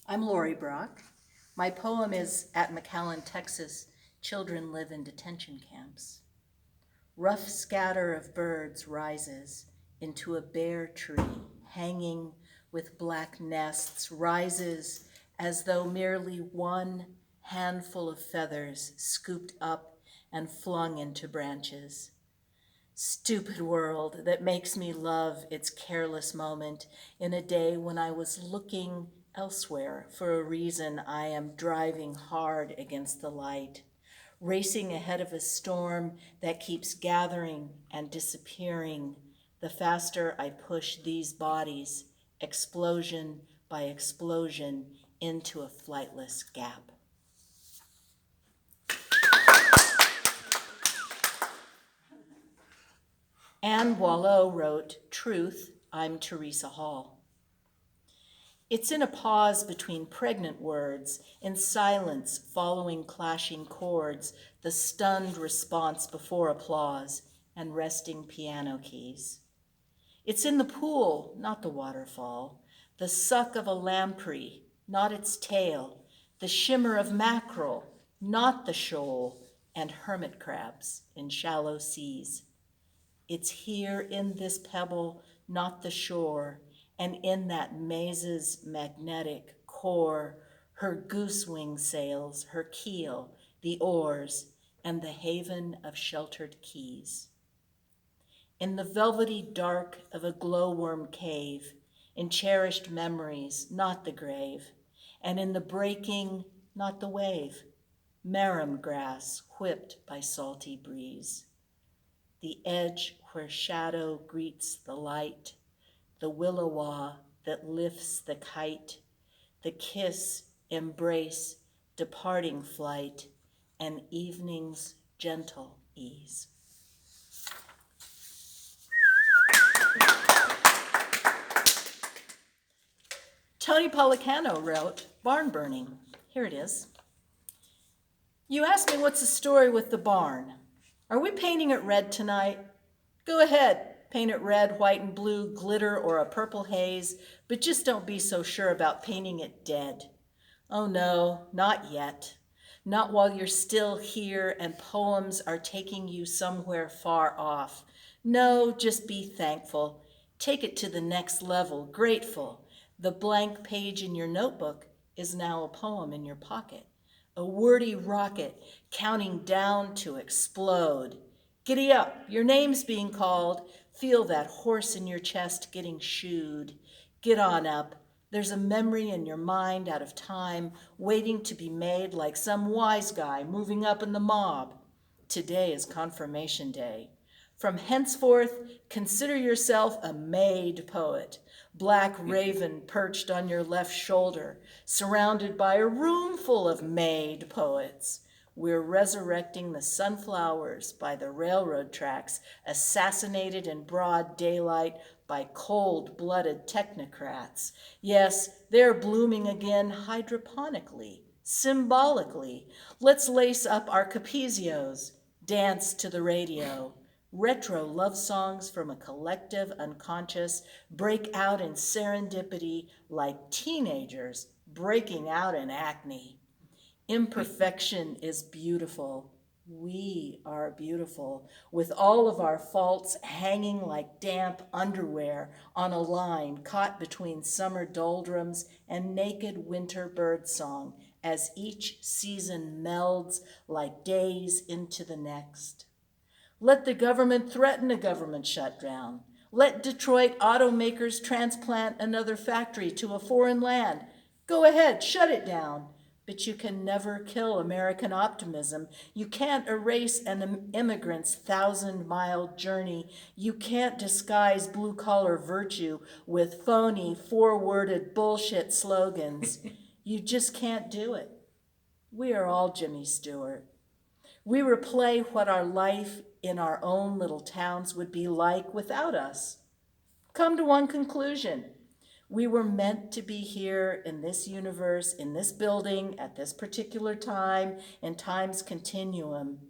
I'm Lori Brack. My poem is At McAllen, Texas, Children Live in Detention Camps. Rough scatter of birds rises into a bare tree, hanging with black nests, rises as though merely one handful of feathers scooped up and flung into branches. Stupid world that makes me love its careless moment in a day when I was looking elsewhere for a reason. I am driving hard against the light, racing ahead of a storm that keeps gathering and disappearing. The faster I push these bodies, explosion by explosion, into a flightless gap. Anne Boileau wrote, "Truth, I'm Teresa Hall." It's in a pause between pregnant words, in silence following clashing chords, the stunned response before applause, and resting piano keys. It's in the pool, not the waterfall, the suck of a lamprey, not its tail, the shimmer of mackerel, not the shoal, and hermit crabs in shallow seas. It's here in this pebble, not the shore, and in that maze's magnetic core, her goose wing sails, her keel, the oars, and the haven of sheltered keys. In the velvety dark of a glowworm cave, in cherished memories, not the grave, and in the breaking, not the wave, marram grass whipped by salty breeze. The edge where shadow greets the light, the willowa that lifts the kite, the kiss, embrace, departing flight, and evening's gentle ease. Tony Policano wrote, "Barn Burning." Here it is. You asked me what's the story with the barn. Are we painting it red tonight? Go ahead, paint it red, white, and blue, glitter, or a purple haze, but just don't be so sure about painting it dead. Oh no, not yet. Not while you're still here and poems are taking you somewhere far off. No, just be thankful. Take it to the next level, grateful. The blank page in your notebook is now a poem in your pocket. A wordy rocket counting down to explode. Giddy up, your name's being called. Feel that horse in your chest getting shooed. Get on up. There's a memory in your mind out of time, waiting to be made like some wise guy moving up in the mob. Today is confirmation day. From henceforth, consider yourself a made poet. Black raven perched on your left shoulder, surrounded by a room full of made poets. We're resurrecting the sunflowers by the railroad tracks, assassinated in broad daylight by cold-blooded technocrats. Yes, they're blooming again hydroponically, symbolically. Let's lace up our capezios, dance to the radio. Retro love songs from a collective unconscious break out in serendipity like teenagers breaking out in acne. Imperfection is beautiful. We are beautiful, with all of our faults hanging like damp underwear on a line caught between summer doldrums and naked winter birdsong as each season melds like days into the next. Let the government threaten a government shutdown. Let Detroit automakers transplant another factory to a foreign land. Go ahead, shut it down. But you can never kill American optimism. You can't erase an immigrant's 1,000-mile journey. You can't disguise blue-collar virtue with phony, four-worded bullshit slogans. You just can't do it. We are all Jimmy Stewart. We replay what our life in our own little towns would be like without us. Come to one conclusion. We were meant to be here in this universe, in this building, at this particular time, in time's continuum.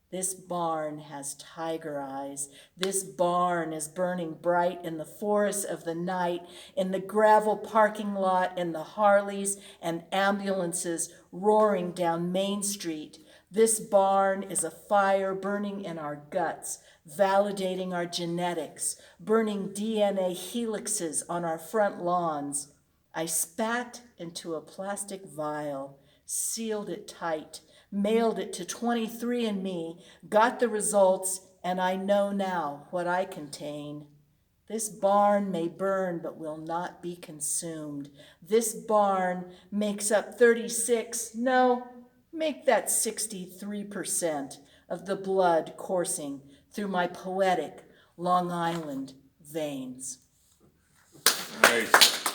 This barn has tiger eyes. This barn is burning bright in the forest of the night, in the gravel parking lot, in the Harleys and ambulances roaring down Main Street. This barn is a fire burning in our guts, validating our genetics, burning DNA helixes on our front lawns. I spat into a plastic vial, sealed it tight, mailed it to 23andMe, got the results, and I know now what I contain. This barn may burn but will not be consumed. This barn makes up 36, no, make that 63% of the blood coursing through my poetic Long Island veins. Nice.